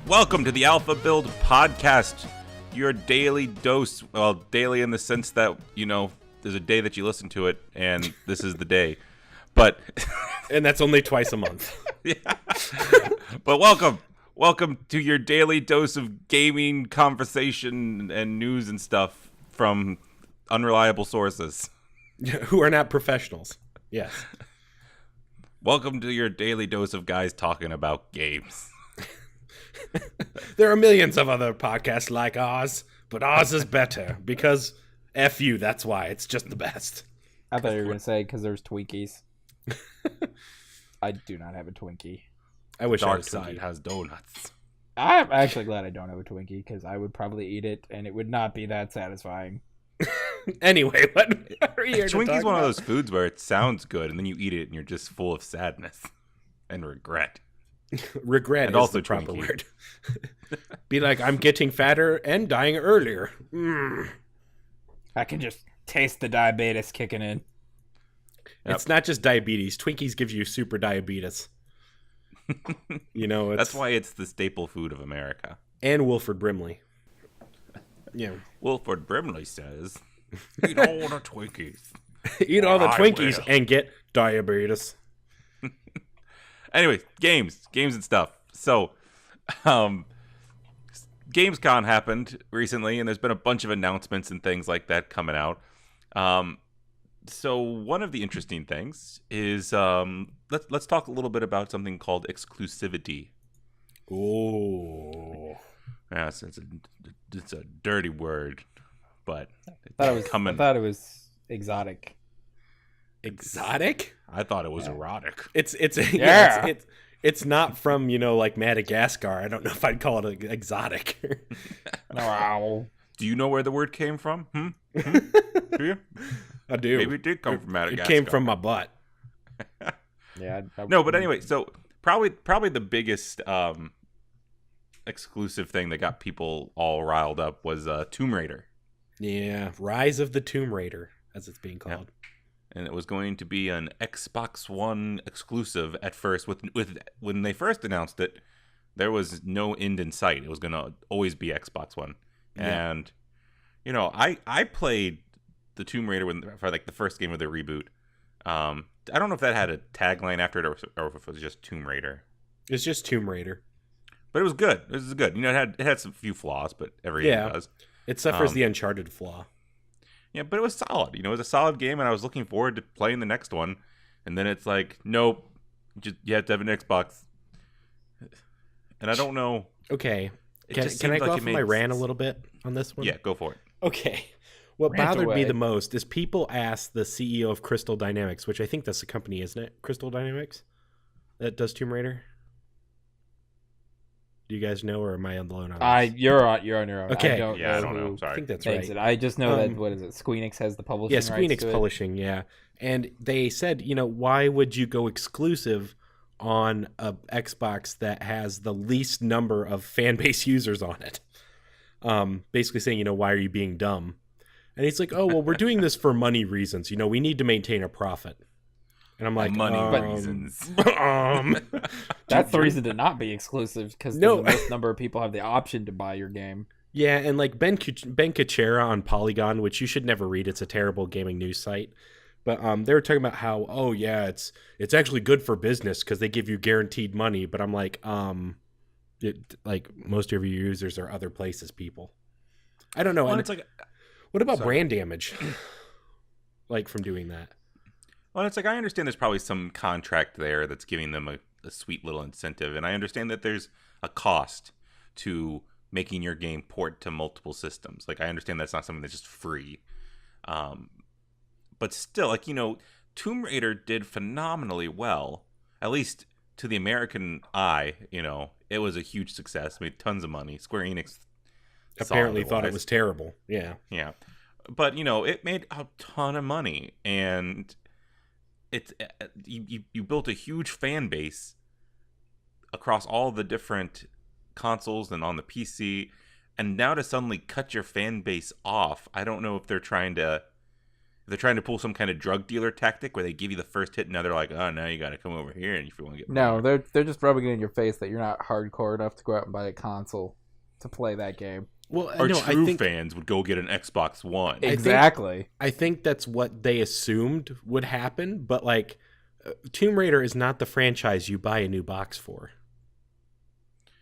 Welcome to the Alpha Build Podcast, your daily dose. Well, daily in the sense that, there's a day that you listen to it, and this is the day. But and that's only twice a month. Yeah. But welcome to your daily dose of gaming conversation and news and stuff from unreliable sources. Who are not professionals. Yes. Welcome to your daily dose of guys talking about games. There are millions of other podcasts like ours, but ours is better because F you, that's why. It's just the best. I thought you were going to say because there's Twinkies. I do not have a Twinkie. I wish Dark I Side has donuts. I'm actually glad I don't have a Twinkie because I would probably eat it and it would not be that satisfying. Anyway, what are you here to Twinkie's talk one about? of those foods where it sounds good and then you eat it and you're just full of sadness and regret. Regret and is also the proper Twinkie. word. Be like, I'm getting fatter and dying earlier. I can just taste the diabetes kicking in. Yep. It's not just diabetes. Twinkies give you super diabetes. That's why it's the staple food of America. And Wilford Brimley. Yeah. Wilford Brimley says, eat all the Twinkies. Eat all the I Twinkies will. and get diabetes. Anyway, games and stuff. So, Gamescom happened recently, and there's been a bunch of announcements and things like that coming out. So one of the interesting things is let's talk a little bit about something called exclusivity. Oh. Yeah, it's a dirty word, but I thought it was exotic. Exotic? I thought it was erotic. It's not from, like Madagascar. I don't know if I'd call it exotic. Wow. Do you know where the word came from? Do you? I do. Maybe it did come from Madagascar. It came from my butt. Yeah. No, but anyway, so probably the biggest exclusive thing that got people all riled up was Tomb Raider. Yeah, Rise of the Tomb Raider, as it's being called. And it was going to be an Xbox One exclusive at first. With when they first announced it, there was no end in sight. It was going to always be Xbox One. Yeah. And I played the Tomb Raider for like the first game of the reboot. I don't know if that had a tagline after it or if it was just Tomb Raider. It's just Tomb Raider. But it was good. It was good. It had some few flaws, but every game does. It suffers the Uncharted flaw. Yeah, but it was solid. It was a solid game, and I was looking forward to playing the next one. And then it's like, nope, you have to have an Xbox. And I don't know. Okay. It Can just I seems go like off it on my makes- rant a little bit on this one? Yeah, go for it. Okay. What Rant bothered me away. the most is people ask the CEO of Crystal Dynamics, which I think that's the company, isn't it? Crystal Dynamics? That does Tomb Raider? Do you guys know, or am I alone on this? You're on your own. Okay. I don't Yeah, I know don't know. who Sorry. I think that's makes right. it. I just know that, what is it, Squeenix has the publishing Yeah, rights Squeenix to it. Publishing, yeah. And they said, why would you go exclusive on a Xbox that has the least number of fan base users on it? Basically saying, why are you being dumb? And he's like, oh, well, we're doing this for money reasons. We need to maintain a profit. And I'm like, Money reasons. That's the reason to not be exclusive, because No. the most number of people have the option to buy your game. Yeah, and like Ben Kuchera on Polygon, which you should never read. It's a terrible gaming news site. But they were talking about how, oh yeah, it's actually good for business because they give you guaranteed money. But I'm like, like most of your users are other places, people. I don't know. Well, And it's like, what about sorry. brand damage? Like from doing that? I understand there's probably some contract there that's giving them a sweet little incentive, and I understand that there's a cost to making your game port to multiple systems. Like, I understand that's not something that's just free. But still, Tomb Raider did phenomenally well, at least to the American eye. It was a huge success, made tons of money. Square Enix Apparently thought it otherwise. was terrible. Yeah. Yeah. But, it made a ton of money, and it's you built a huge fan base across all the different consoles and on the PC, and now to suddenly cut your fan base off, I don't know if they're trying to they're trying to pull some kind of drug dealer tactic where they give you the first hit and now they're like, oh, now you got to come over here and if you want to get No, more. they're just rubbing it in your face that you're not hardcore enough to go out and buy a console to play that game. Well, Our no, true I think fans would go get an Xbox One. Exactly. I think that's what they assumed would happen, but like Tomb Raider is not the franchise you buy a new box for.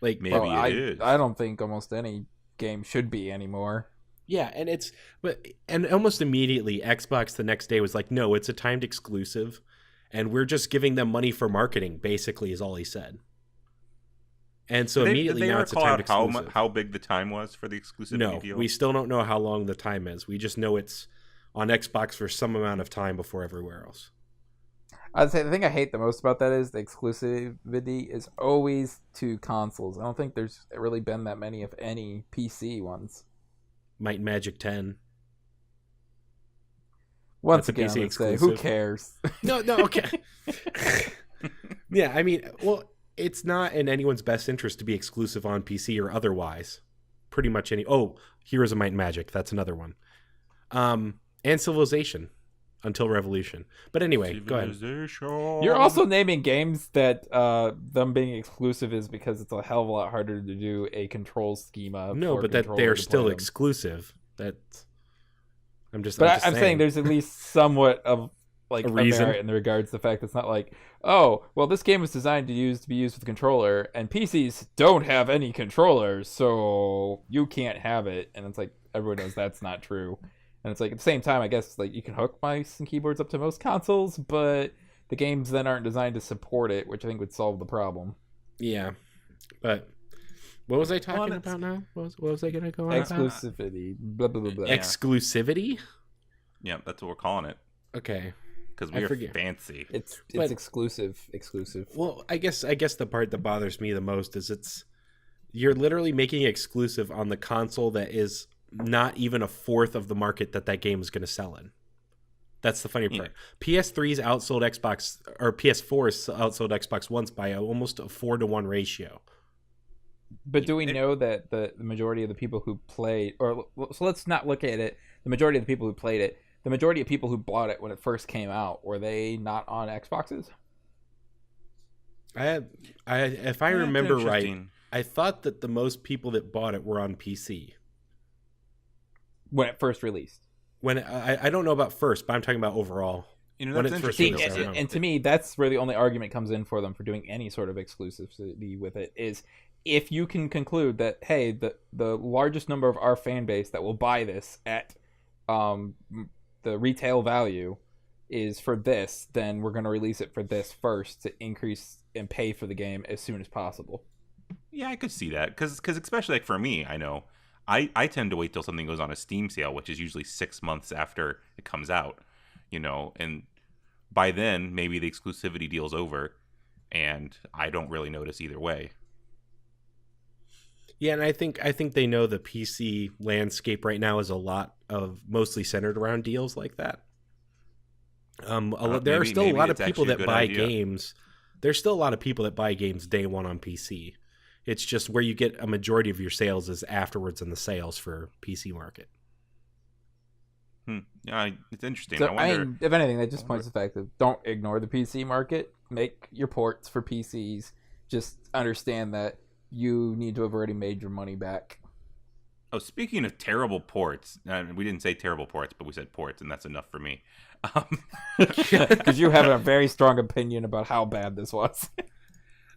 Like Maybe Well, it is. I don't think almost any game should be anymore. yeah, and almost immediately Xbox the next day was like, "No, it's a timed exclusive and we're just giving them money for marketing," basically is all he said. And so immediately did they now ever it's a call timed out exclusive. how big the time was for the exclusivity No, deal? we still don't know how long the time is. We just know it's on Xbox for some amount of time before everywhere else. I'd say the thing I hate the most about that is the exclusivity is always to consoles. I don't think there's really been that many, if any, PC ones. Might and Magic 10. Once That's a again, PC I would say, who exclusive. cares? No, okay. Yeah, I mean, well, it's not in anyone's best interest to be exclusive on PC or otherwise. Pretty much any. Oh, Heroes of Might and Magic. That's another one. And Civilization until Revolution. But anyway, go ahead. You're also naming games that them being exclusive is because it's a hell of a lot harder to do a control schema. No, for a but that controller they're to still play them. exclusive. That's. But I'm saying there's at least somewhat of like A a reason. merit in regards to the fact that it's not like, oh, well, this game was designed to be used with a controller, and PCs don't have any controllers, so you can't have it. And it's like everyone knows that's not true. And it's like at the same time, I guess like you can hook mice and keyboards up to most consoles, but the games then aren't designed to support it, which I think would solve the problem. Yeah, but what was I talking it's- about now? What was I going to go on about? Exclusivity, blah blah blah blah. Yeah. Exclusivity? Yeah, that's what we're calling it Okay. because I we're forget. fancy. It's But- exclusive. Well, I guess the part that bothers me the most is you're literally making it exclusive on the console that is not even a fourth of the market that game is going to sell in. That's the funny part. PS3's outsold Xbox, or PS4's outsold Xbox One's by almost a 4-to-1 ratio. But do we know that the majority of the people who played, or so let's not look at it, the majority of the people who played it, the majority of people who bought it when it first came out, were they not on Xboxes? If I Yeah, remember right, interesting. I thought that the most people that bought it were on PC. When it first released. When I don't know about first, but I'm talking about overall. You know, when that's it's first See, interesting. released, I don't know. and to me, that's where the only argument comes in for them for doing any sort of exclusivity with it, is if you can conclude that, hey, the largest number of our fan base that will buy this at the retail value is for this, then we're going to release it for this first to increase and pay for the game as soon as possible. Yeah, I could see that because especially like for me, I know I tend to wait till something goes on a Steam sale, which is usually 6 months after it comes out, you know, and by then maybe the exclusivity deal's over, and I don't really notice either way. Yeah, and I think they know the PC landscape right now is a lot of mostly centered around deals like that. There are still a maybe lot of it's people actually a that good buy idea. games. There's still a lot of people that buy games day one on PC. It's just where you get a majority of your sales is afterwards in the sales for PC market. Yeah, it's interesting. So, I wonder. if anything, that just points to the fact that don't ignore the PC market. Make your ports for PCs. Just understand that you need to have already made your money back. Oh, speaking of terrible ports, we didn't say terrible ports, but we said ports, and that's enough for me. Because you have a very strong opinion about how bad this was.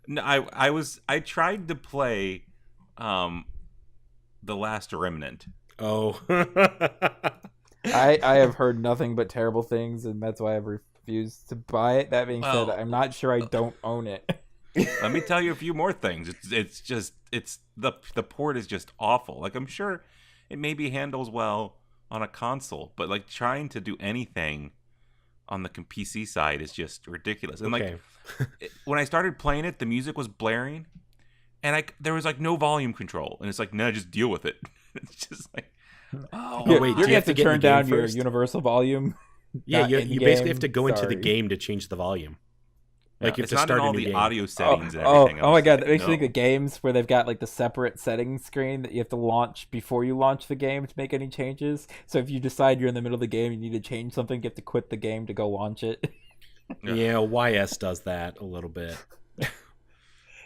No, I tried to play the last Remnant. Oh. I have heard nothing but terrible things, and that's why I've refused to buy it. That being said, I'm not sure I don't own it. Let me tell you a few more things. It's the port is just awful. Like I'm sure it maybe handles well on a console, but like trying to do anything on the PC side is just ridiculous. And Okay. when I started playing it, the music was blaring, and there was like no volume control, and it's like, no, just deal with it. It's just like, oh wait, You're do you gonna have to to get in turn the game down your first? universal volume. Yeah, Not you in basically have game. to go into the Sorry. game to change the volume. Yeah, Like you have it's to not in start a all new the game. audio settings and Oh, everything oh my else. god, that makes me think No. of games where they've got like the separate settings screen that you have to launch before you launch the game to make any changes. So if you decide you're in the middle of the game, you need to change something, you have to quit the game to go launch it. Yeah, YS does that a little bit.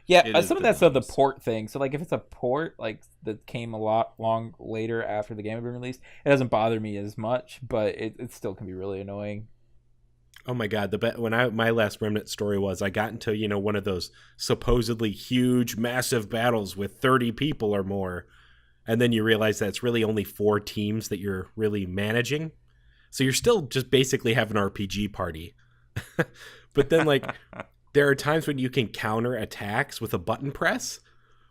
Yeah, It is some of the that's the memes. port thing. So like if it's a port like that came a lot long later after the game had been released, it doesn't bother me as much, but it still can be really annoying. Oh my god, my last Remnant story was I got into, one of those supposedly huge massive battles with 30 people or more, and then you realize that it's really only 4 teams that you're really managing. So you're still just basically have an RPG party. But then like there are times when you can counter attacks with a button press,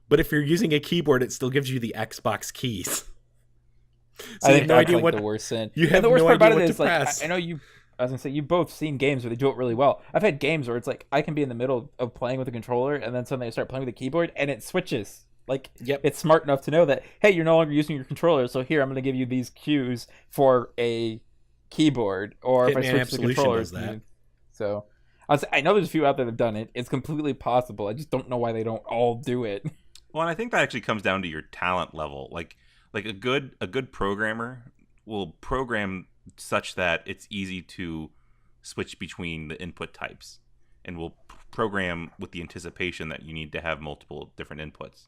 but if you're using a keyboard it still gives you the Xbox keys. So I you think have no that's idea like what the worst sin. you And have the worst no part idea about what it to is like press. I know you. I was gonna say you've both seen games where they do it really well. I've had games where it's like I can be in the middle of playing with a controller and then suddenly I start playing with a keyboard and it switches. Like Yep. it's smart enough to know that hey, you're no longer using your controller, so here I'm gonna give you these cues for a keyboard. Or if I Hitman switch the Absolution controller, does that. so I know there's a few out there that have done it. It's completely possible. I just don't know why they don't all do it. Well, and I think that actually comes down to your talent level. Like a good programmer will program such that it's easy to switch between the input types, and will program with the anticipation that you need to have multiple different inputs.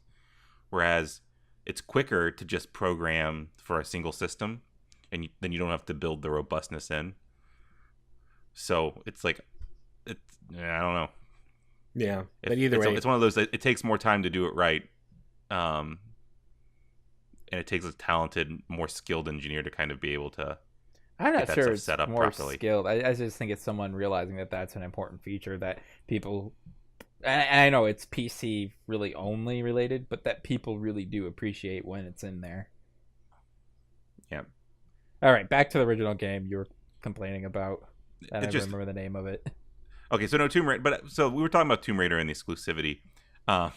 Whereas it's quicker to just program for a single system, and then you don't have to build the robustness in. So it's like I don't know. Yeah, but either way, it's one of those that it takes more time to do it right, and it takes a talented, more skilled engineer to kind of be able to I'm get not that sure stuff it's set up more properly. skilled. I just think it's someone realizing that that's an important feature that people. And I know it's PC really only related, but that people really do appreciate when it's in there. Yeah. All right, back to the original game you were complaining about. I It don't just remember the name of it. okay. So no Tomb Raider, but so we were talking about Tomb Raider and the exclusivity. Oh,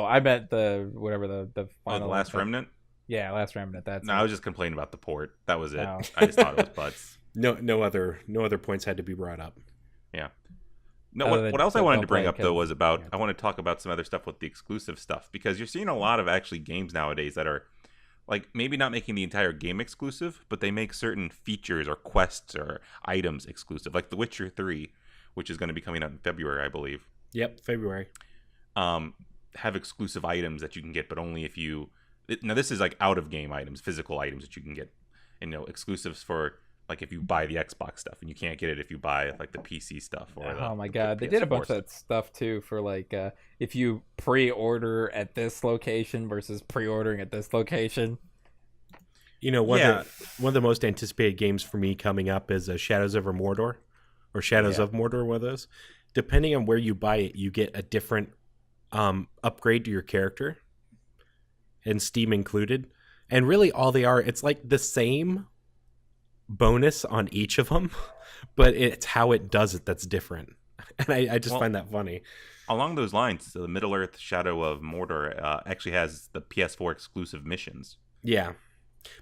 I meant the whatever the The final Last Remnant. Yeah, Last Remnant. That's No, it. I was just complaining about the port. That was it. Oh. I just thought it was butts. no other points had to be brought up. Yeah. No, Other than what else I don't wanted to bring play up though because- was about yeah. I want to talk about some other stuff with the exclusive stuff, because you're seeing a lot of actually games nowadays that are like maybe not making the entire game exclusive, but they make certain features or quests or items exclusive, like The Witcher 3, which is going to be coming out in February, I believe. Yep, February. Have exclusive items that you can get, but only if you. Now this is like out of game items, physical items that you can get, and exclusives for like if you buy the Xbox stuff, and you can't get it if you buy like the PC stuff or the. Oh my the god, they did a PS4 bunch stuff. of that stuff too for like if you pre-order at this location versus pre-ordering at this location. One Yeah. of the most anticipated games for me coming up is Shadows over Mordor, or Shadows Yeah. of Mordor, one of those. Depending on where you buy it, you get a different upgrade to your character, and Steam included. And really all they are, it's like the same bonus on each of them, but it's how it does it that's different. And I just find that funny. Along those lines, the Middle Earth Shadow of Mordor actually has the PS4 exclusive missions. Yeah.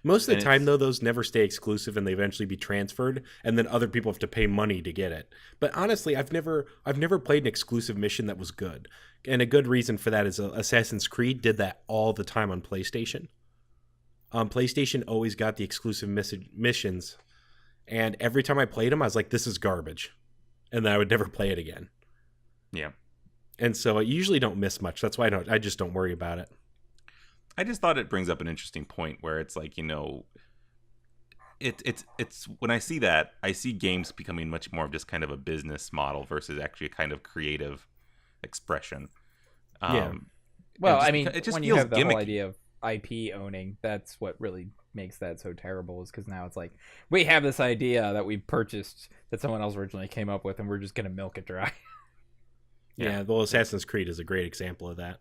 Most of And the time, it's- though, those never stay exclusive, and they eventually be transferred, and then other people have to pay money to get it. But honestly, I've never played an exclusive mission that was good, and a good reason for that is Assassin's Creed did that all the time on PlayStation. PlayStation always got the exclusive missions, and every time I played them, I was like, "This is garbage," and then I would never play it again. Yeah. And so I usually don't miss much. That's why I just don't worry about it. I just thought it brings up an interesting point where it's like, it's when I see that, I see games becoming much more of just kind of a business model versus actually a kind of creative expression. Yeah. Well, just I mean, it just when you feels have the whole gimmicky. idea of IP owning, that's what really makes that so terrible, is because now it's like we have this idea that we purchased that someone else originally came up with, and we're just gonna milk it dry. Yeah, well, Assassin's Creed is a great example of that.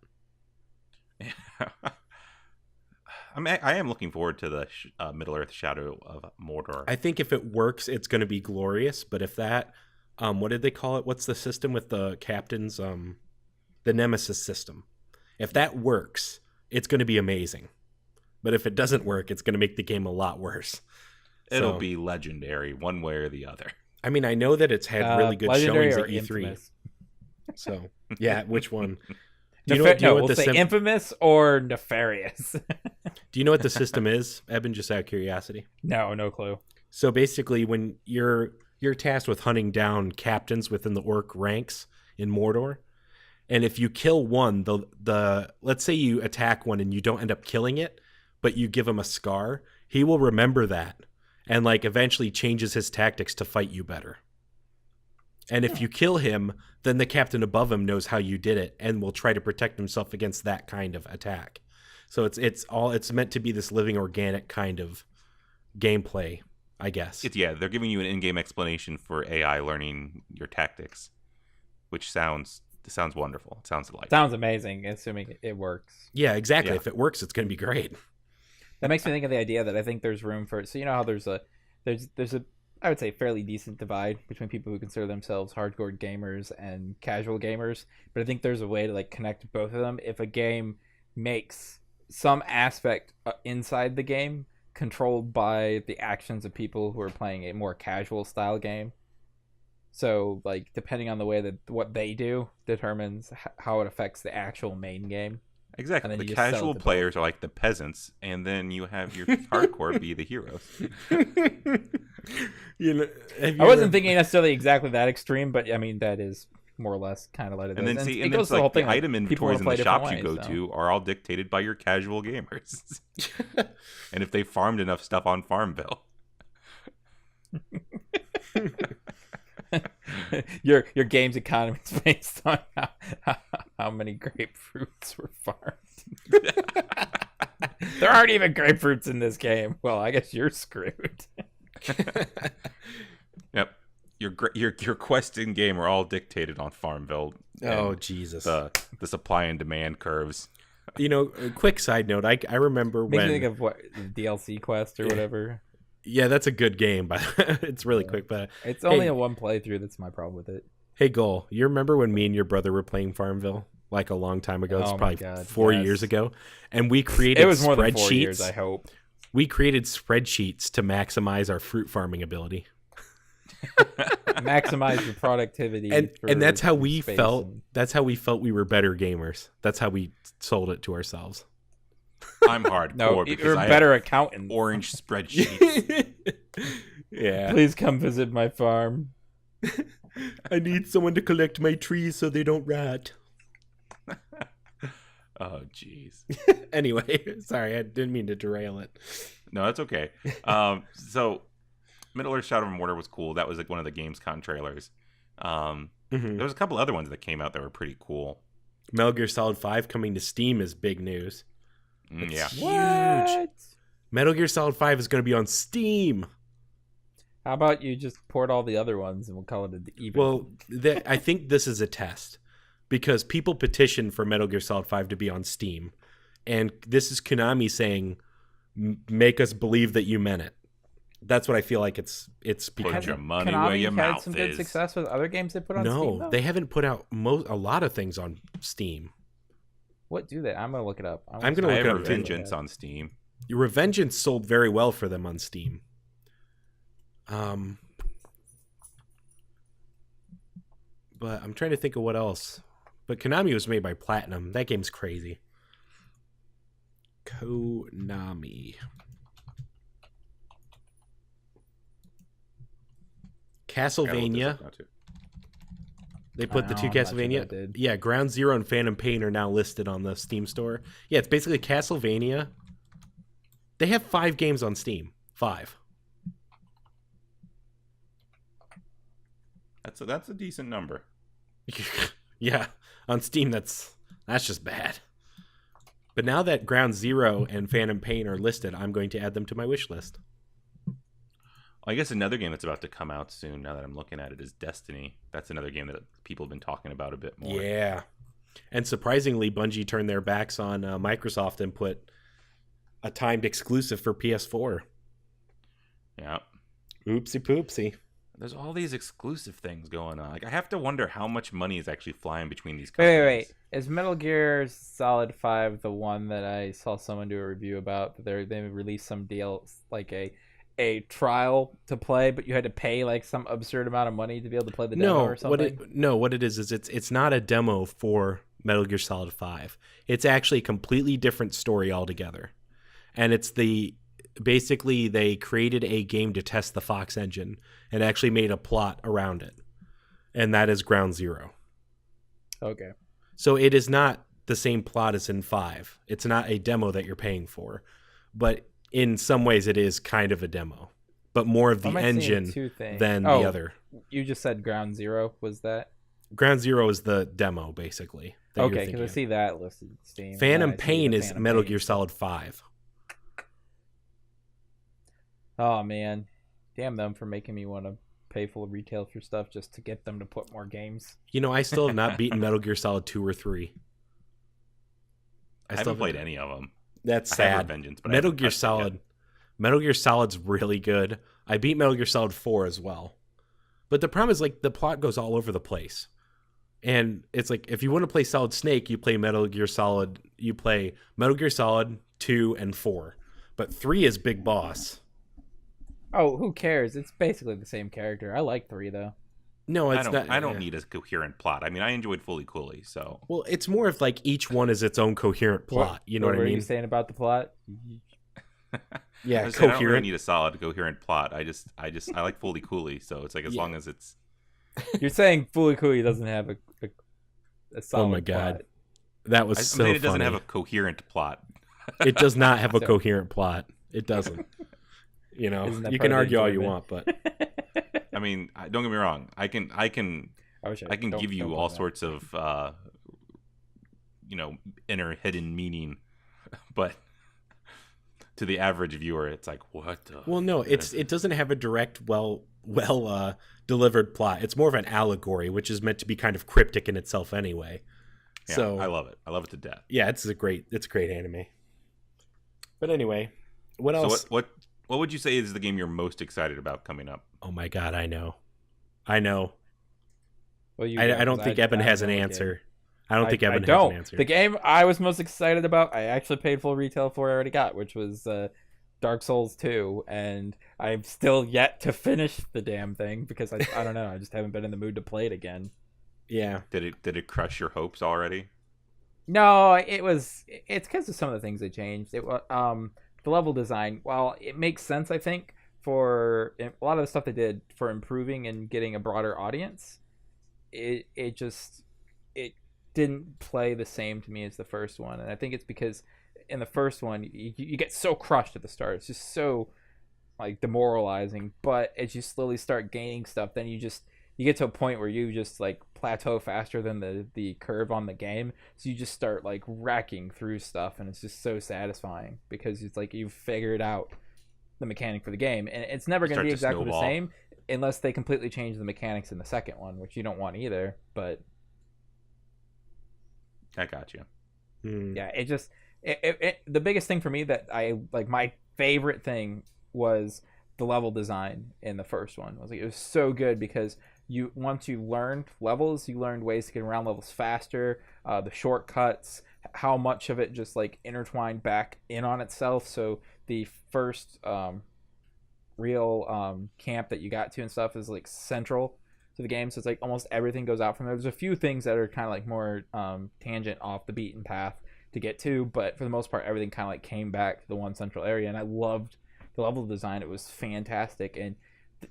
I am looking forward to the Middle Earth Shadow of Mordor. I think if it works, it's going to be glorious. But if that, what did they call it? What's the system with the captains? The Nemesis system. If that works, it's going to be amazing. But if it doesn't work, it's going to make the game a lot worse. It'll So, be legendary one way or the other. I mean, I know that it's had really good Legendary showings or at E3. Infamous? So yeah, which one? Do you know what we'll the say infamous or nefarious. Do you know what the system is, Evan? Just out of curiosity. No clue. So basically, when you're tasked with hunting down captains within the orc ranks in Mordor, and if you kill one, the let's say you attack one and you don't end up killing it, but you give him a scar, he will remember that and like eventually changes his tactics to fight you better. And if you kill him, then the captain above him knows how you did it and will try to protect himself against that kind of attack. So it's meant to be this living organic kind of gameplay, I guess. They're giving you an in-game explanation for AI learning your tactics, which sounds wonderful. It sounds delightful. Sounds amazing, assuming it works. Yeah, exactly. Yeah. If it works, it's going to be great. That makes me think of the idea that I think there's room for. So you know how there's a I would say fairly decent divide between people who consider themselves hardcore gamers and casual gamers, but I think there's a way to like connect both of them. If a game makes some aspect inside the game controlled by the actions of people who are playing a more casual style game, so like depending on the way that what they do determines how it affects the actual main game. Exactly. The casual players are like the peasants, and then you have your hardcore be the heroes. I wasn't thinking necessarily exactly that extreme, but I mean that is more or less kind of like it. And then see, and then the whole thing. The item inventories in the shops you go to are all dictated by your casual gamers. And if they farmed enough stuff on Farmville. your game's economy is based on how many grapefruits were farmed. There aren't even grapefruits in this game. Well, I guess you're screwed. Yep, your quest in game are all dictated on Farmville. Oh Jesus! The supply and demand curves. You know, a quick side note. I remember Makes when me think of what DLC quest or whatever. Yeah, that's a good game, but it's really quick. But it's only a one playthrough. That's my problem with it. Hey, Gol, you remember when me and your brother were playing Farmville like a long time ago? It's probably 4 years ago, and we created it was more than 4 spreadsheets. Years, I hope we created spreadsheets to maximize our fruit farming ability. Maximize the productivity, and that's how we felt. That's how we felt we were better gamers. That's how we sold it to ourselves. I'm hardcore because you're a better accountant. Orange spreadsheets. Yeah. Please come visit my farm. I need someone to collect my trees so they don't rot. Oh, jeez. Anyway, sorry, I didn't mean to derail it. No, that's okay. So, Middle-earth Shadow of Mordor was cool. That was like one of the Gamescom trailers. There was a couple other ones that came out that were pretty cool. Metal Gear Solid 5 coming to Steam is big news. Yeah. What? Metal Gear Solid 5 is going to be on Steam. How about you just port all the other ones and we'll call it an even? Well, I think this is a test because people petitioned for Metal Gear Solid 5 to be on Steam. And this is Konami saying, make us believe that you meant it. That's what I feel like it's because put your money where your mouth had some good success with other games they put on Steam? No, they haven't put out a lot of things on Steam. What do they? I'm gonna look it up. I'm gonna look it up. Revengeance on Steam. Revengeance sold very well for them on Steam. But I'm trying to think of what else. But Konami was made by Platinum. That game's crazy. Konami. Castlevania. They put the two Castlevania. Yeah, Ground Zero and Phantom Pain are now listed on the Steam store. Yeah, it's basically Castlevania. They have 5 games on Steam. 5. That's a decent number. Yeah, on Steam that's just bad. But now that Ground Zero and Phantom Pain are listed, I'm going to add them to my wish list. I guess another game that's about to come out soon, now that I'm looking at it, is Destiny. That's another game that people have been talking about a bit more. Yeah. And surprisingly, Bungie turned their backs on Microsoft and put a timed exclusive for PS4. Yeah. Oopsie poopsie. There's all these exclusive things going on. Like, I have to wonder how much money is actually flying between these companies. Wait. Is Metal Gear Solid 5 the one that I saw someone do a review about? They released some deal, like a a trial to play, but you had to pay like some absurd amount of money to be able to play the demo or something? What it is it's not a demo for Metal Gear Solid 5. It's actually a completely different story altogether. And it's basically they created a game to test the Fox engine and actually made a plot around it. And that is Ground Zero. Okay. So it is not the same plot as in 5. It's not a demo that you're paying for. But in some ways it is kind of a demo. But more of the engine than the other. You just said Ground Zero, was that? Ground Zero is the demo, basically. Okay, because I see that listed. Steam. Phantom Pain is Metal Gear Solid 5. Oh, man. Damn them for making me want to pay full retail for stuff just to get them to put more games. You know, I still have not beaten Metal Gear Solid 2 or 3. I haven't played any of them. That's sad. Vengeance, but Metal Gear Solid's really good. I beat Metal Gear Solid 4 as well. But the problem is, like, the plot goes all over the place. And it's like, if you want to play Solid Snake, you play Metal Gear Solid 2 and 4. But 3 is Big Boss. Oh, who cares? It's basically the same character. I like 3, though. No, it's not. I don't need a coherent plot. I mean, I enjoyed Fully Cooley, so. Well, it's more of like each one is its own coherent plot. You know what I mean? What are you saying about the plot? Yeah, coherent. I don't really need a solid coherent plot. I like Fully Cooley, so it's like as long as it's. You're saying Fully Cooley doesn't have a solid. Oh my god, plot. That was so funny. It doesn't have a coherent plot. It does not have a coherent plot. It doesn't. You know, you can argue all you want, but I mean, don't get me wrong. I can give you all sorts of inner hidden meaning, but to the average viewer, it's like, what the? Well, no, it doesn't have a direct, delivered plot. It's more of an allegory, which is meant to be kind of cryptic in itself anyway. Yeah, so I love it. I love it to death. Yeah, it's a great anime. But anyway, what else? So what would you say is the game you're most excited about coming up? Oh my god, I know. Well, I don't think Eban has an answer. I don't think Eban has an answer. The game I was most excited about, I actually paid full retail for. I already got, which was Dark Souls 2, and I've still yet to finish the damn thing because I don't know. I just haven't been in the mood to play it again. Yeah. Did it crush your hopes already? No, it's because of some of the things they changed. It was the level design. While it makes sense, I think, for a lot of the stuff they did for improving and getting a broader audience, it didn't play the same to me as the first one. And I think it's because in the first one you get so crushed at the start. It's just so like demoralizing. But as you slowly start gaining stuff, then you get to a point where you just like plateau faster than the curve on the game. So you just start like racking through stuff, and it's just so satisfying because it's like you've figured out the mechanic for the game, and it's never going to be exactly the same unless they completely change the mechanics in the second one, which you don't want either. But I got you. Yeah, the biggest thing for me that I like, my favorite thing was the level design in the first one. It was so good because once you learned levels, you learned ways to get around levels faster, the shortcuts, how much of it just like intertwined back in on itself. So the first real camp that you got to and stuff is like central to the game, so it's like almost everything goes out from there. There's a few things that are kind of like more tangent off the beaten path to get to, but for the most part everything kind of like came back to the one central area, and I loved the level design. It was fantastic, and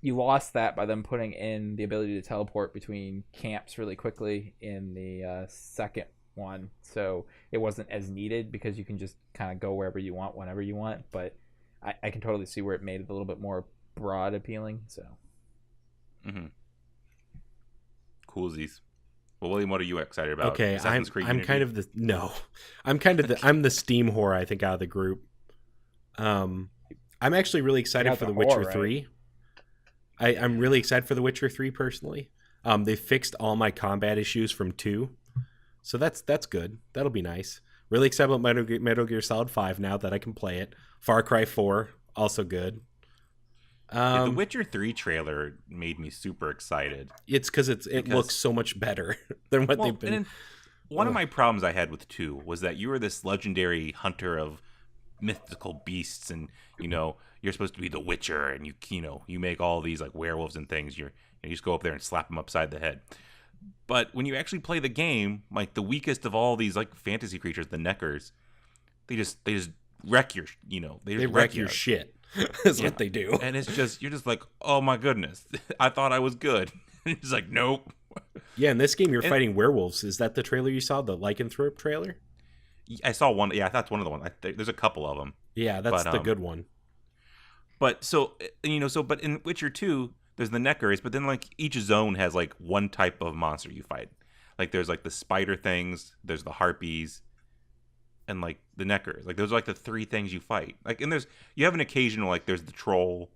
you lost that by them putting in the ability to teleport between camps really quickly in the second one, so it wasn't as needed because you can just kind of go wherever you want whenever you want. But I can totally see where it made it a little bit more broad appealing. So Coolsies. Well, William, what are you excited about? Okay, I'm kind of the Steam whore, I think, out of the group. I'm actually really excited for The Witcher 3. I'm really excited for The Witcher 3 personally. They fixed all my combat issues from 2. So that's good. That'll be nice. Really excited about Metal Gear Solid 5 now that I can play it. Far Cry 4, also good. The Witcher 3 trailer made me super excited. It's because it looks so much better than what they've been. One of my problems I had with 2 was that you were this legendary hunter of mythical beasts, and you're supposed to be the Witcher, and you make all these like werewolves and things. You just go up there and slap them upside the head. But when you actually play the game, like the weakest of all these like fantasy creatures, the Neckers, they just wreck your they wreck your shit. That's what they do. And it's just you're just like, oh my goodness, I thought I was good. It's like, nope. Yeah, in this game you're fighting werewolves. Is that the trailer you saw, the Lycanthrope trailer? I saw one. Yeah, that's one of the ones. There's a couple of them. Yeah, that's the good one. But but in Witcher 2, there's the Neckers, but then like each zone has like one type of monster you fight. Like there's like the spider things, there's the harpies, and like the Neckers. Like those are like the three things you fight. Like, and you have an occasional, like there's the troll,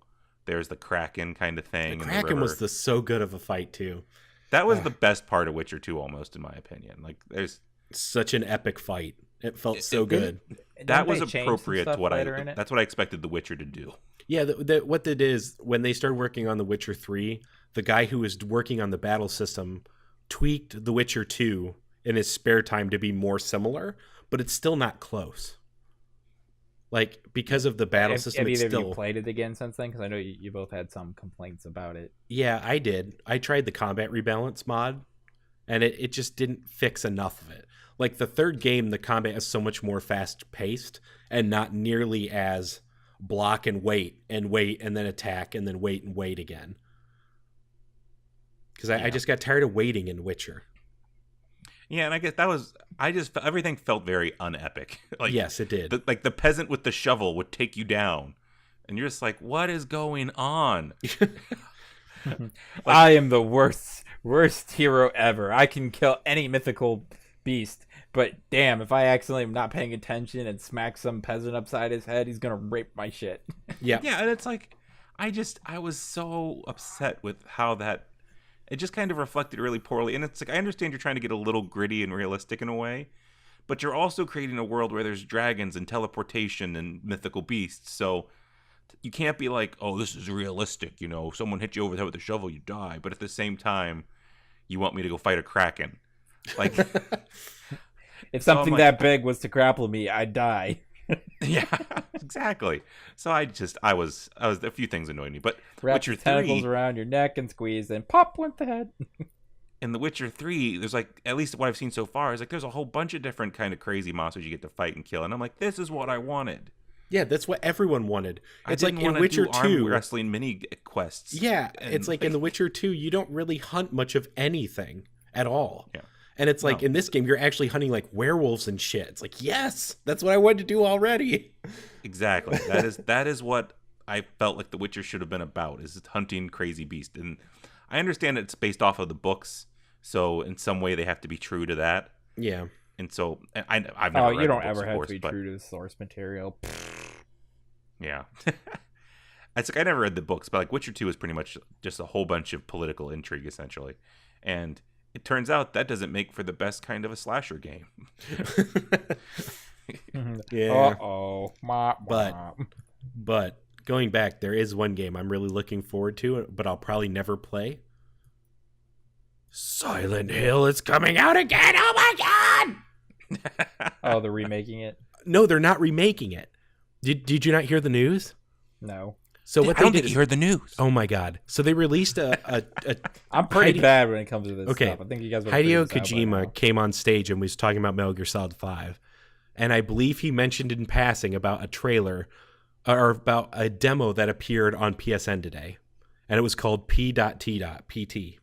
there's the Kraken kind of thing. The Kraken was so good of a fight too. That was the best part of Witcher 2, almost, in my opinion. Like there's such an epic fight. It felt so good. That was appropriate to that's what I expected The Witcher to do. Yeah, what it is, when they started working on The Witcher 3, the guy who was working on the battle system tweaked The Witcher 2 in his spare time to be more similar, but it's still not close. Like, because of the battle system, have either of you played it again since then? Because I know you both had some complaints about it. Yeah, I did. I tried the combat rebalance mod, and it just didn't fix enough of it. Like, the third game, the combat is so much more fast-paced and not nearly as block and wait, and then attack, and then wait and wait again. Because I just got tired of waiting in Witcher. Yeah, and I guess everything felt very unepic. Like, yes, it did. The peasant with the shovel would take you down, and you're just like, what is going on? I am the worst hero ever. I can kill any mythical beast, but damn, if I accidentally am not paying attention and smack some peasant upside his head, he's gonna rape my shit. Yeah, and it's like, I was so upset with how that. It just kind of reflected really poorly. And it's like, I understand you're trying to get a little gritty and realistic in a way, but you're also creating a world where there's dragons and teleportation and mythical beasts. So you can't be like, oh, this is realistic. Someone hit you over the head with a shovel, you die. But at the same time, you want me to go fight a Kraken. Like, if something that big was to grapple me, I'd die. Yeah, exactly. So I was a few things annoyed me, but wrap Witcher your tentacles 3 around your neck and squeeze, and pop went the head. In The Witcher 3, there's like, at least what I've seen so far is like there's a whole bunch of different kind of crazy monsters you get to fight and kill, and I'm like, this is what I wanted. Yeah, that's what everyone wanted. It's like in Witcher 2, arm wrestling mini quests. Yeah, it's like in The Witcher 2, you don't really hunt much of anything at all. Yeah. And it's like in this game, you're actually hunting like werewolves and shit. It's like, yes, that's what I wanted to do already. Exactly. That is what I felt like The Witcher should have been about, is hunting crazy beasts. And I understand it's based off of the books, so in some way they have to be true to that. Yeah. And so I've never read you don't the books, ever have course, to be true to the source material. Yeah. It's like I never read the books, but like Witcher 2 is pretty much just a whole bunch of political intrigue, essentially. And it turns out that doesn't make for the best kind of a slasher game. Yeah. Uh-oh. But going back, there is one game I'm really looking forward to, but I'll probably never play. Silent Hill is coming out again. Oh my god! Oh, they're remaking it? No, they're not remaking it. Did you not hear the news? No. So what I don't they think did you heard the news. Oh my god! So they released a I'm pretty bad when it comes to this stuff. I think you guys. Hideo Kojima came on stage and was talking about Metal Gear Solid 5, and I believe he mentioned in passing about a trailer or about a demo that appeared on PSN today, and it was called P.T.PT.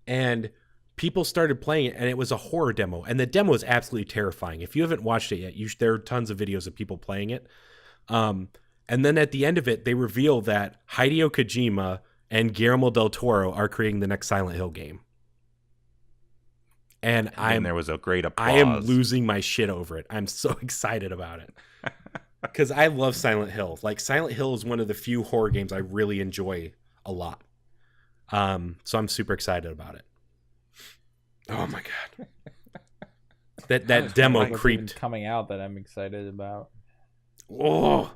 And people started playing it, and it was a horror demo, and the demo is absolutely terrifying. If you haven't watched it yet, there are tons of videos of people playing it. And then at the end of it, they reveal that Hideo Kojima and Guillermo del Toro are creating the next Silent Hill game. And there was a great applause. I am losing my shit over it. I'm so excited about it. Because I love Silent Hill. Like, Silent Hill is one of the few horror games I really enjoy a lot. So I'm super excited about it. Oh my god. That demo creeped. Coming out that I'm excited about. Oh.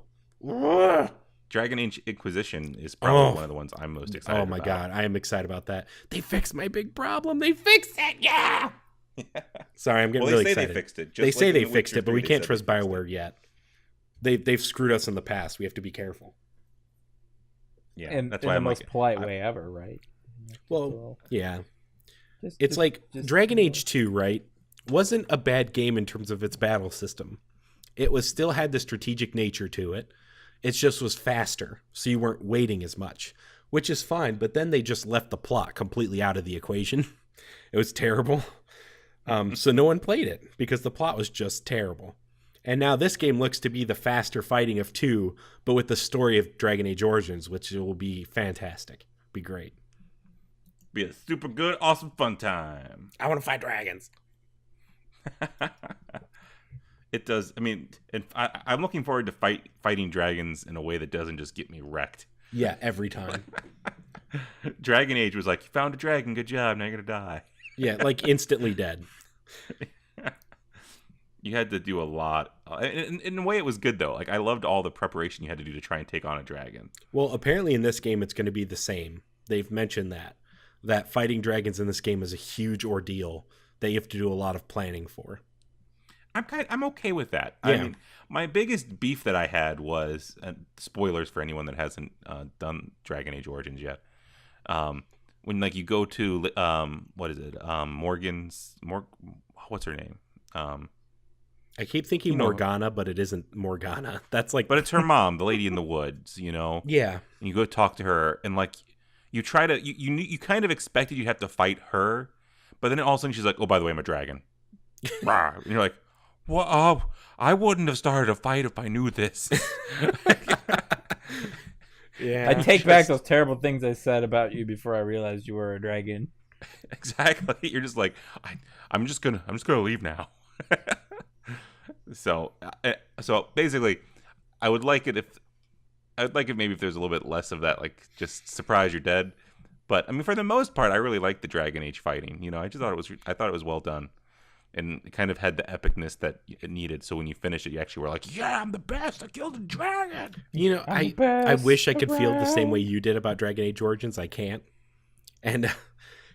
Dragon Age Inquisition is probably one of the ones I'm most excited about. Oh my god, I am excited about that. They fixed my big problem. They fixed it, yeah! Sorry, I'm getting Well, really they say excited. they fixed it. They Just say like they in The fixed Witcher it, but 3, we they can't said trust they fixed BioWare it. yet. They've screwed us in the past. We have to be careful. Yeah, in that's in why the I'm most like, polite way ever, right? Well, yeah. Just, It's like just- Dragon Age 2, right? Wasn't a bad game in terms of its battle system. It was still had the strategic nature to it. It just was faster, so you weren't waiting as much, which is fine. But then they just left the plot completely out of the equation. It was terrible. So no one played it because the plot was just terrible. And now this game looks to be the faster fighting of 2, but with the story of Dragon Age Origins, which will be fantastic. Be great. be a super good, awesome fun time. I want to fight dragons. It does. I mean, and I'm looking forward to fighting dragons in a way that doesn't just get me wrecked. Yeah, every time. Dragon Age was like, you found a dragon, good job, now you're gonna die. Yeah, like instantly dead. You had to do a lot. In a way, it was good though. Like I loved all the preparation you had to do to try and take on a dragon. Well, apparently in this game it's going to be the same. They've mentioned that fighting dragons in this game is a huge ordeal that you have to do a lot of planning for. I'm okay with that. Yeah. I mean, my biggest beef that I had was spoilers for anyone that hasn't done Dragon Age Origins yet. When like you go to what is it? What's her name? I keep thinking Morgana, but it isn't Morgana. That's like, But it's her mom, the lady in the woods. You know. yeah, And you go talk to her, and like you try to you kind of expected you'd have to fight her, but then all of a sudden she's like, "Oh, by the way, I'm a dragon." Rah. And you're like, "Well, I wouldn't have started a fight if I knew this." yeah. I take back those terrible things I said about you before I realized you were a dragon. Exactly. You're just like, I'm just gonna leave now. So basically, I'd like it maybe if there's a little bit less of that, like just surprise you're dead. But I mean, for the most part, I really liked the Dragon Age fighting. You know, I thought it was well done, and it kind of had the epicness that it needed. So when you finish it, you actually were like, "Yeah, I'm the best! I killed a dragon!" You know, I wish I could feel the same way you did about Dragon Age Origins. I can't, and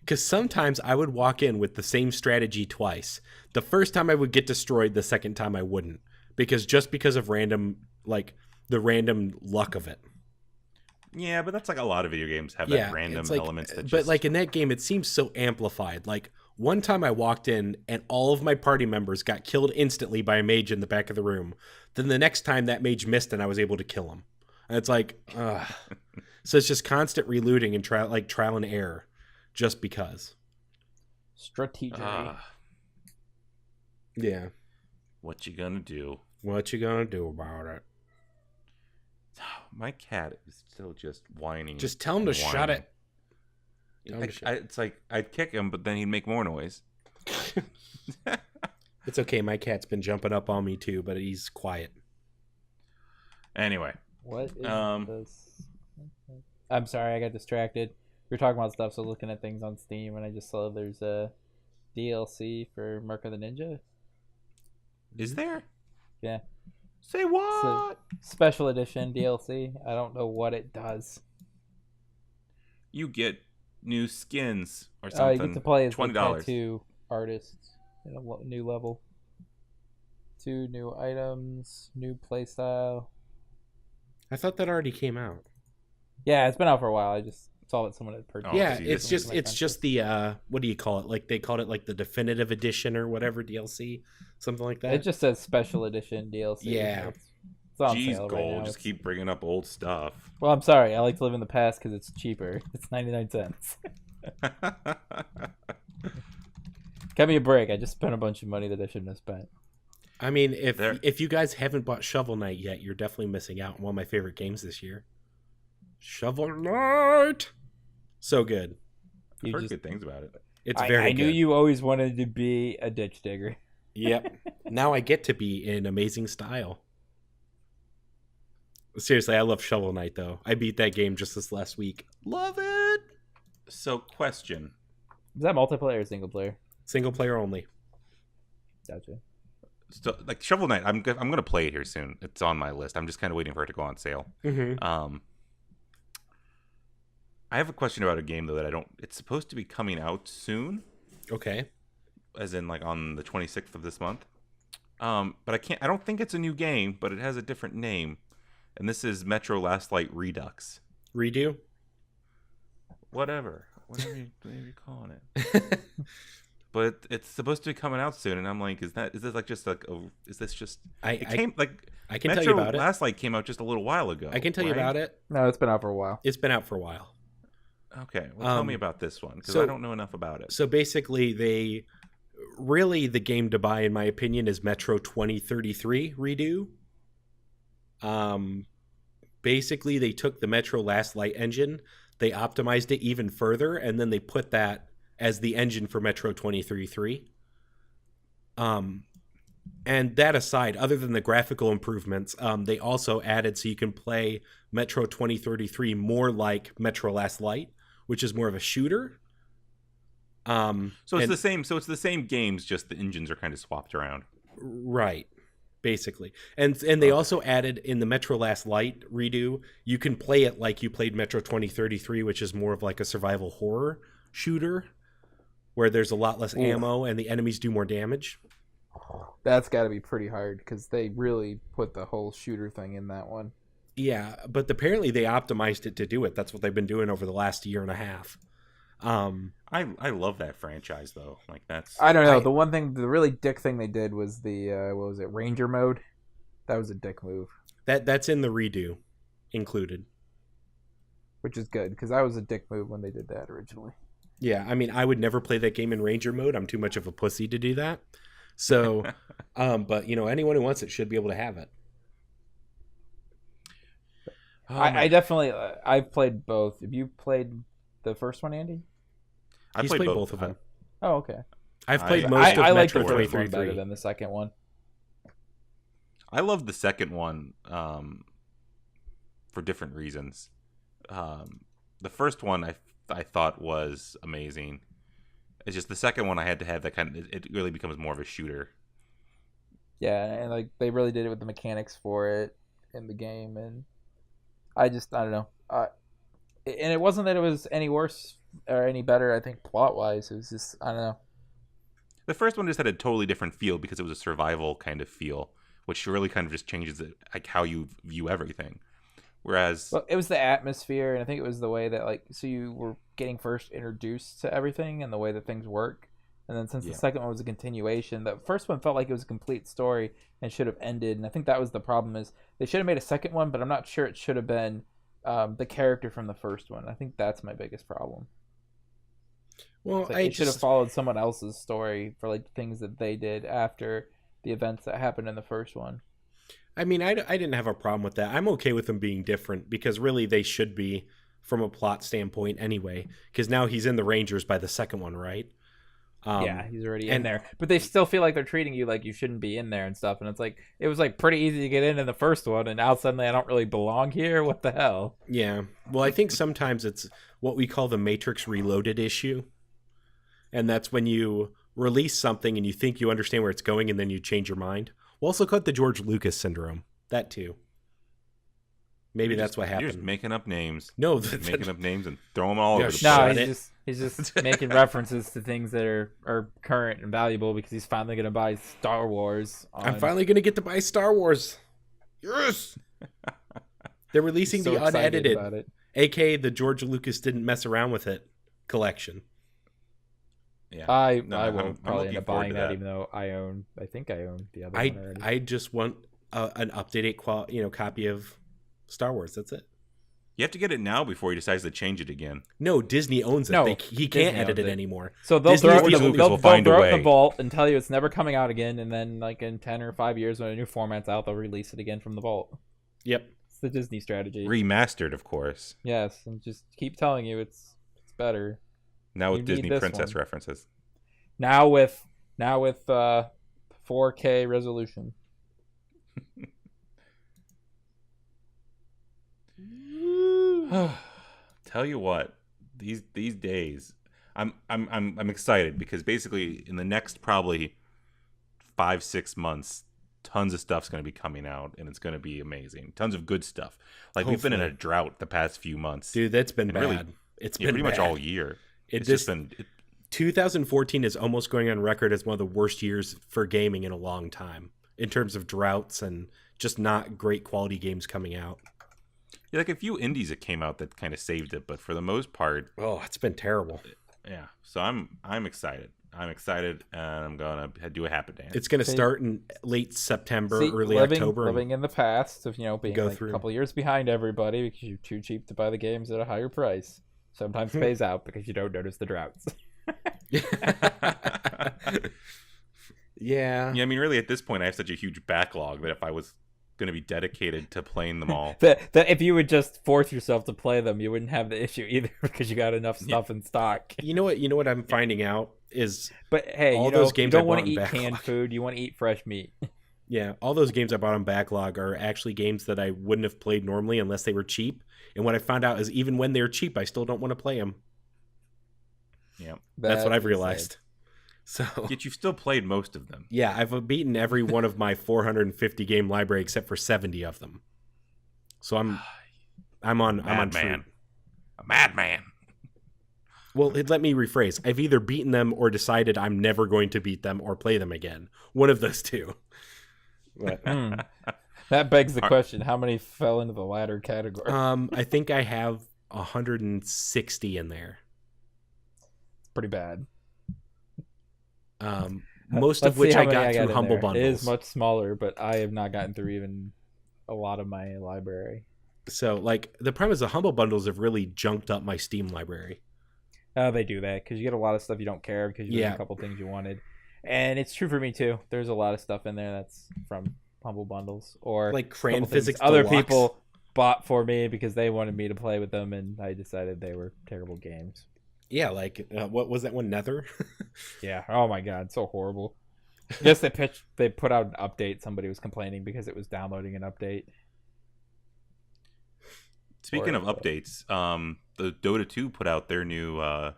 because sometimes I would walk in with the same strategy twice. The first time I would get destroyed, the second time I wouldn't, because of random, like the random luck of it. Yeah, but that's like a lot of video games have that random it's like, elements. But like in that game, it seems so amplified. Like one time I walked in and all of my party members got killed instantly by a mage in the back of the room. Then the next time that mage missed and I was able to kill him. And it's like, so it's just constant relooting and trial and error. Just because. Strategic. Yeah. What you gonna do? What you gonna do about it? My cat is still just whining. Just tell him to shut it. It's like I'd kick him, but then he'd make more noise. It's okay. My cat's been jumping up on me too, but he's quiet. Anyway. What is this? I'm sorry, I got distracted. We were talking about stuff, so looking at things on Steam, and I just saw there's a DLC for Mark of the Ninja. Is there? Yeah. Say what? So, special edition DLC. I don't know what it does. You get new skins or something. You get to play as $20. tattoo artists in a new level. 2 new items, new playstyle. I thought that already came out. Yeah, it's been out for a while. I just saw that someone had purchased. Yeah, see, it's just the what do you call it? Like they called it like the definitive edition or whatever DLC, something like that. It just says special edition DLC. Yeah. It's on Jeez, sale right Gold, now. just keep bringing up old stuff. Well, I'm sorry. I like to live in the past because it's cheaper. It's 99 cents. Cut me a break. I just spent a bunch of money that I shouldn't have spent. I mean, if you guys haven't bought Shovel Knight yet, you're definitely missing out on one of my favorite games this year. Shovel Knight, so good. I've heard good things about it. It's very I knew good. you always wanted to be a ditch digger. Yep. Now I get to be in amazing style. Seriously, I love Shovel Knight, though. I beat that game just this last week. Love it! So, question. Is that multiplayer or single player? Single player only. Gotcha. So, like Shovel Knight, I'm gonna play it here soon. It's on my list. I'm just kind of waiting for it to go on sale. Mm-hmm. I have a question about a game though that I don't. It's supposed to be coming out soon. Okay. as in like on the 26th of this month. But I don't think it's a new game, but it has a different name. And this is Metro Last Light Redux. Redo? Whatever you're calling it. But it's supposed to be coming out soon, and I'm like, is this like just like is this just? I can Metro tell you about it. Last Light came out just a little while ago. I can tell you about it. No, it's been out for a while. It's been out for a while. Okay, well, tell me about this one because I don't know enough about it. So basically, the game to buy, in my opinion, is Metro 2033 Redo. Basically, they took the Metro Last Light engine, they optimized it even further, and then they put that as the engine for Metro 2033. And that aside, other than the graphical improvements, they also added so you can play Metro 2033 more like Metro Last Light, which is more of a shooter. So it's the same. So it's the same games, just the engines are kind of swapped around. Right, basically. And they also added in the Metro Last Light Redo, you can play it like you played Metro 2033, which is more of like a survival horror shooter, where there's a lot less ammo and the enemies do more damage. That's got to be pretty hard because they really put the whole shooter thing in that one. Yeah, but apparently they optimized it to do it. That's what they've been doing over the last year and a half. I love that franchise though. Like that's I don't know. The really dick thing they did was the what was it, Ranger mode? That was a dick move. That's in the Redo included, which is good because that was a dick move when they did that originally. Yeah, I mean, I would never play that game in Ranger mode. I'm too much of a pussy to do that. So, but anyone who wants it should be able to have it. I definitely I've played both. Have you played the first one, Andy? He's played both of them. Oh, okay. I've played most of I like Metro the first one 2033 better than the second one. I love the second one for different reasons. The first one I thought was amazing. It's just the second one I had to have that kind of. It really becomes more of a shooter. Yeah, and like they really did it with the mechanics for it in the game, and I don't know. And it wasn't that it was any worse or any better. I think plot wise, it was just I don't know. The first one just had a totally different feel because it was a survival kind of feel, which really kind of just changes like how you view everything. Whereas it was the atmosphere, and I think it was the way that so you were getting first introduced to everything and the way that things work. And then since the second one was a continuation, the first one felt like it was a complete story and should have ended. And I think that was the problem is they should have made a second one, but I'm not sure it should have been the character from the first one. I think that's my biggest problem. Well, it should have followed someone else's story for things that they did after the events that happened in the first one. I mean, I didn't have a problem with that. I'm okay with them being different because really they should be from a plot standpoint anyway. Because now he's in the Rangers by the second one, right? Yeah, he's already in there. But they still feel like they're treating you like you shouldn't be in there and stuff. And it's it was pretty easy to get in the first one. And now suddenly I don't really belong here. What the hell? Yeah. Well, I think sometimes it's what we call the Matrix Reloaded issue. And that's when you release something and you think you understand where it's going and then you change your mind. We'll also call it the George Lucas syndrome. That too. Maybe that's what happened. You're just making up names. No, making up names and throw them all over the place. No, he's just making references to things that are current and valuable because he's finally going to buy Star Wars. I'm finally going to get to buy Star Wars. Yes. They're releasing the unedited, aka the George Lucas didn't mess around with it collection. Yeah, I will probably end up buying that, even though I think I own the other one already. I just want an up-to-date copy of Star Wars. That's it. You have to get it now before he decides to change it again. No, Disney owns it. No, he can't edit it anymore. So they'll throw it in the vault and tell you it's never coming out again, and then in 10 or 5 years when a new format's out, they'll release it again from the vault. Yep. It's the Disney strategy. Remastered, of course. Yes, and just keep telling you it's better. Now with Disney Princess references. Now with 4K resolution. Tell you what, these days, I'm excited because basically in the next probably 5-6 months, tons of stuff's going to be coming out and it's going to be amazing. Tons of good stuff. Hopefully. We've been in a drought the past few months, dude. That's been bad. Really, it's been pretty much all year. It's just been 2014 is almost going on record as one of the worst years for gaming in a long time in terms of droughts and just not great quality games coming out. Yeah, like a few indies that came out that kind of saved it, but for the most part, oh, it's been terrible. Yeah, so I'm excited. I'm excited, and I'm gonna do a happy dance. It's gonna start in late September, early October. Living in the past of being go like through. a couple years behind everybody because you're too cheap to buy the games at a higher price. Sometimes pays out because you don't notice the droughts. Yeah. I mean, really, at this point, I have such a huge backlog that if I was going to be dedicated to playing them all, that if you would just force yourself to play them, you wouldn't have the issue either because you got enough stuff in stock. You know what I'm finding out is, but hey, all those games you don't I want to bought eat in canned backlog. food. You want to eat fresh meat. Yeah, all those games I bought on backlog are actually games that I wouldn't have played normally unless they were cheap. And what I found out is even when they're cheap, I still don't want to play them. yeah, That's what I've realized. So, yet you've still played most of them. yeah, I've beaten every one of my 450 game library except for 70 of them. So I'm on Madman, a madman. Well, let me rephrase. I've either beaten them or decided I'm never going to beat them or play them again. One of those two. But, That begs the question: how many fell into the latter category? I think I have 160 in there. Pretty bad. Most Let's of which see how I many got through in Humble there. Bundles. It is much smaller, but I have not gotten through even a lot of my library. So, like, the problem is the Humble Bundles have really junked up my Steam library. They do that because you get a lot of stuff you don't care because you get a couple things you wanted, and it's true for me too. There's a lot of stuff in there that's from Humble Bundles or like Crayon couple things Physics other Deluxe. people bought for me because they wanted me to play with them, and I decided they were terrible games. Yeah, like, what was that one, Nether? Yeah. Oh my god, so horrible. Yes, they put out an update. Somebody was complaining because it was downloading an update. Speaking of updates, the Dota 2 put out their new a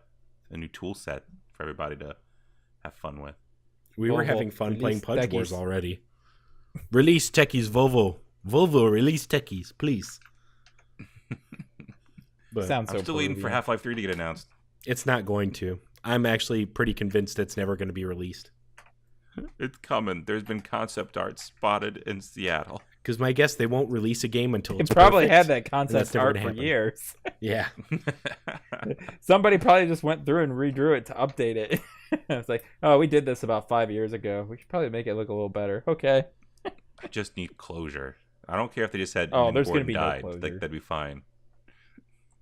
new tool set for everybody to have fun with. We were having fun playing release Pudge Wars techies. already. Release techies, Volvo, release techies, please. But Sounds I'm so still waiting for Peruvian. Half-Life 3 to get announced. it's not going to. I'm actually pretty convinced it's never going to be released. It's coming. There's been concept art spotted in Seattle. Because my guess, they won't release a game until It it's probably perfect. had that that's concept never art gonna for happen. years. Yeah. Somebody probably just went through and redrew it to update it. It's like, oh, we did this about 5 years ago. We should probably make it look a little better. Okay. I just need closure. I don't care if they just said Oh, there's Gordon gonna be no died. closure. Like, that'd be fine.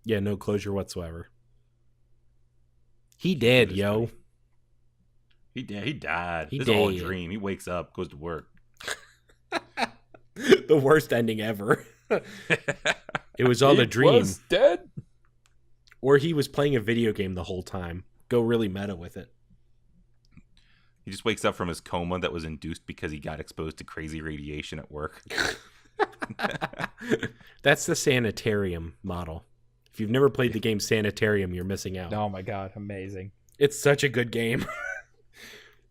Yeah, no closure whatsoever. He did, Just yo. He died. He This is all a did. dream. He wakes up, goes to work. The worst ending ever. It was all a dream. Was dead? Or he was playing a video game the whole time. Go really meta with it. He just wakes up from his coma that was induced because he got exposed to crazy radiation at work. That's the Sanitarium model. If you've never played the game Sanitarium, you're missing out. Oh my god, amazing. It's such a good game.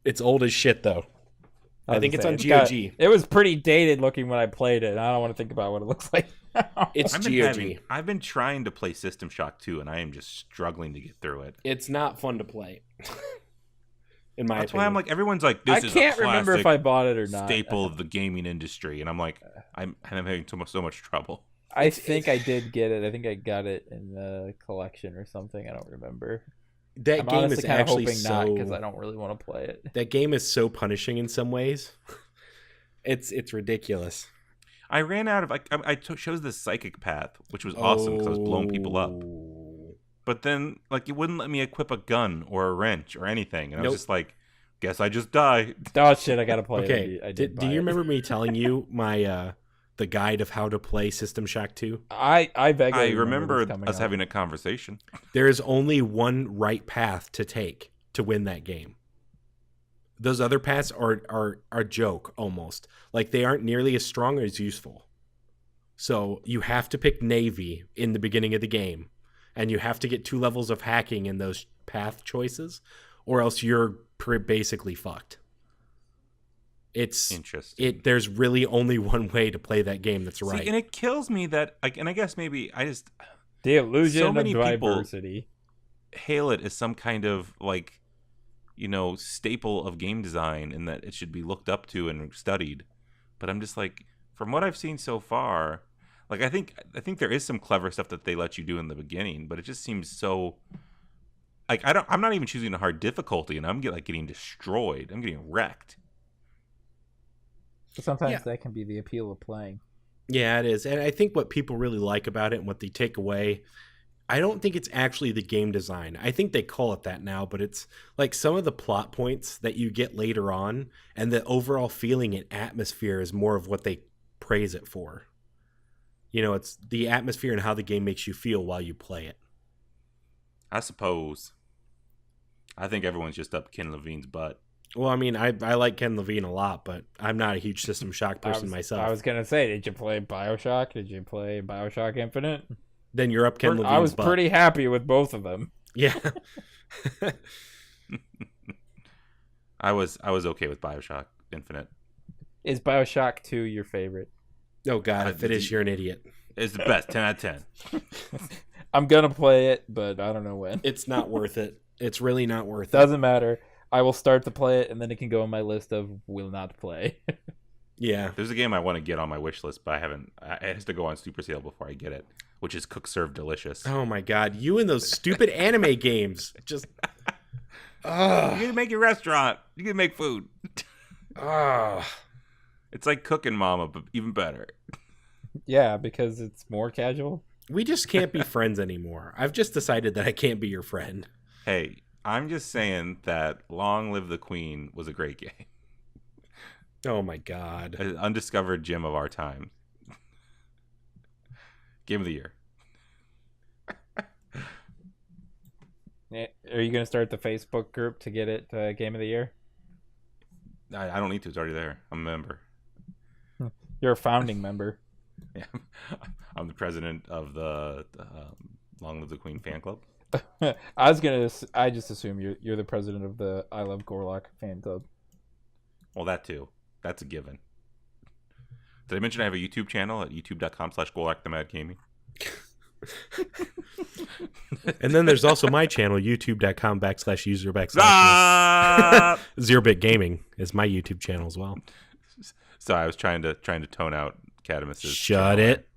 It's old as shit, though. I think it's on got- GOG. It was pretty dated looking when I played it. And I don't want to think about what it looks like now. It's I've GOG. I've been trying to play System Shock 2, and I am just struggling to get through it. It's not fun to play. In my That's opinion. why I'm like, everyone's like, this I is can't a remember if classic I bought it or not. staple of the gaming industry, and I'm like, I'm having so much trouble. I think I did get it. I think I got it in the collection or something. I don't remember. that I'm game honestly is kind of actually hoping not because I so. don't really want to play it. That game is so punishing in some ways. It's ridiculous. I ran out of. I chose the psychic path, which was awesome because I was blowing people up. Oh. But then, like, it wouldn't let me equip a gun or a wrench or anything, and I Nope. was just like, guess I just die. Oh shit! I gotta play Okay. it. I Do buy you it. remember me telling you my the guide of how to play System Shock 2? I vaguely I remember this coming us up. having a conversation. There is only one right path to take to win that game. Those other paths are a joke almost. Like they aren't nearly as strong or as useful. So you have to pick Navy in the beginning of the game, and you have to get 2 levels of hacking in those path choices, or else you're basically fucked. It's Interesting. There's really only one way to play that game that's right. See, and it kills me that, and I guess maybe I just The illusion So many of people- diversity. hail it as some kind of like staple of game design and that it should be looked up to and studied. But I'm just like, from what I've seen so far, like I think there is some clever stuff that they let you do in the beginning, but it just seems so like I'm not even choosing a hard difficulty and I'm getting destroyed. I'm getting wrecked. Sometimes that can be the appeal of playing. Yeah, it is. And I think what people really like about it and what they take away, I don't think it's actually the game design. I think they call it that now, but it's like some of the plot points that you get later on and the overall feeling and atmosphere is more of what they praise it for. It's the atmosphere and how the game makes you feel while you play it. I suppose. I think everyone's just up Ken Levine's butt. Well, I mean, I like Ken Levine a lot, but I'm not a huge System Shock person myself. I was going to say, did you play BioShock? Did you play BioShock Infinite? Then you're up Ken Levine's butt. I was pretty happy with both of them. Yeah. I was okay with BioShock Infinite. Is BioShock 2 your favorite? Oh, God, if it is, you're an idiot. It's the best, 10 out of 10. I'm going to play it, but I don't know when. It's not worth it. It's really not worth it. Doesn't matter. I will start to play it, and then it can go on my list of will not play. Yeah. There's a game I want to get on my wish list, but I haven't. It has to go on Super Sale before I get it, which is Cook Serve Delicious. Oh, my God. You and those stupid anime games. Just... You can make your restaurant. You can make food. It's like Cooking Mama, but even better. Yeah, because it's more casual. We just can't be friends anymore. I've just decided that I can't be your friend. Hey, I'm just saying that Long Live the Queen was a great game. Oh my God. An undiscovered gem of our time. Game of the year. Are you going to start the Facebook group to get it Game of the Year? I don't need to. It's already there. I'm a member. You're a founding member. Yeah, I'm the president of the Long Live the Queen fan club. I just assume you're the president of the I Love Gorlock fan club. Well, that too. That's a given. Did I mention I have a YouTube channel at youtube.com/GorlocTheMad Gaming? And then there's also my channel, youtube.com/user/ Ah! 0-Bit Gaming is my YouTube channel as well. So I was trying to tone out Kadamus's. Shut it.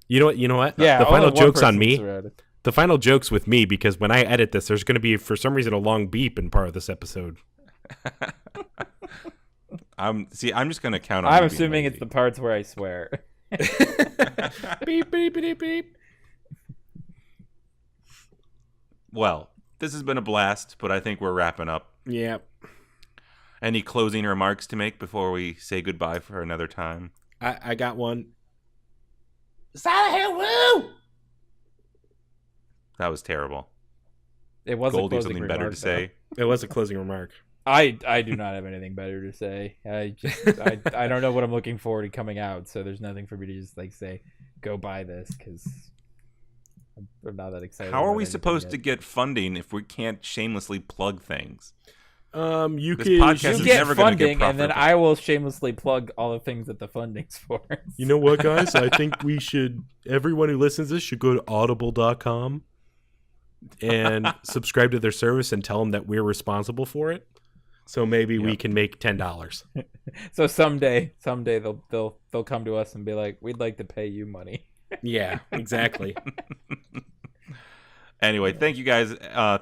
You know what? Yeah, the final joke's on me. Surrounded. The final joke's with me because when I edit this, there's going to be, for some reason, a long beep in part of this episode. I'm just going to count on. I'm assuming it's the parts where I swear. Beep, beep, beep, beep. Well, this has been a blast, but I think we're wrapping up. Yep. Any closing remarks to make before we say goodbye for another time? I got one. Silent Hill, woo! That was terrible. It was Goldie, a something closing better remark, to say? It was a closing remark. I do not have anything better to say. I don't know what I'm looking forward to coming out, so there's nothing for me to just say, go buy this, because I'm not that excited. How are we supposed to get funding if we can't shamelessly plug things? You podcast You is get never gonna get funding, and then profitable. I will shamelessly plug all the things that the funding's for. You know what, guys? I think we should, everyone who listens to this should go to audible.com and subscribe to their service and tell them that we're responsible for it. So maybe we can make $10. So someday they'll come to us and be like, we'd like to pay you money. Yeah, exactly. Anyway, thank you guys.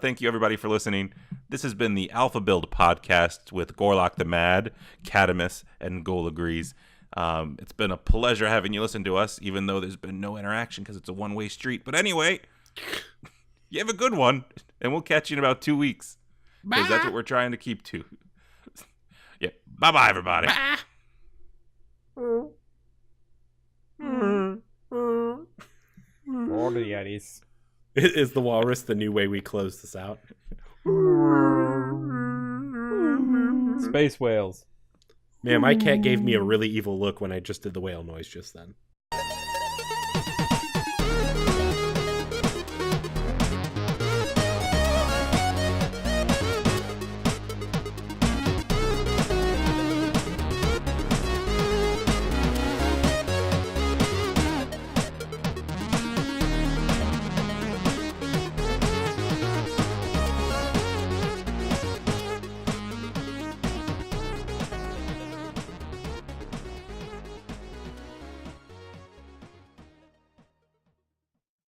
Thank you everybody for listening. This has been the Alpha Build podcast with GorlocTheMad, Kadamus, and Golagres. It's been a pleasure having you listen to us, even though there's been no interaction because it's a one-way street. But anyway, you have a good one, and we'll catch you in about 2 weeks. Because that's what we're trying to keep to. Yeah. Bye-bye, everybody. Bye. All the Yetis. Is the walrus the new way we close this out? Space whales. Man, my cat gave me a really evil look when I just did the whale noise just then.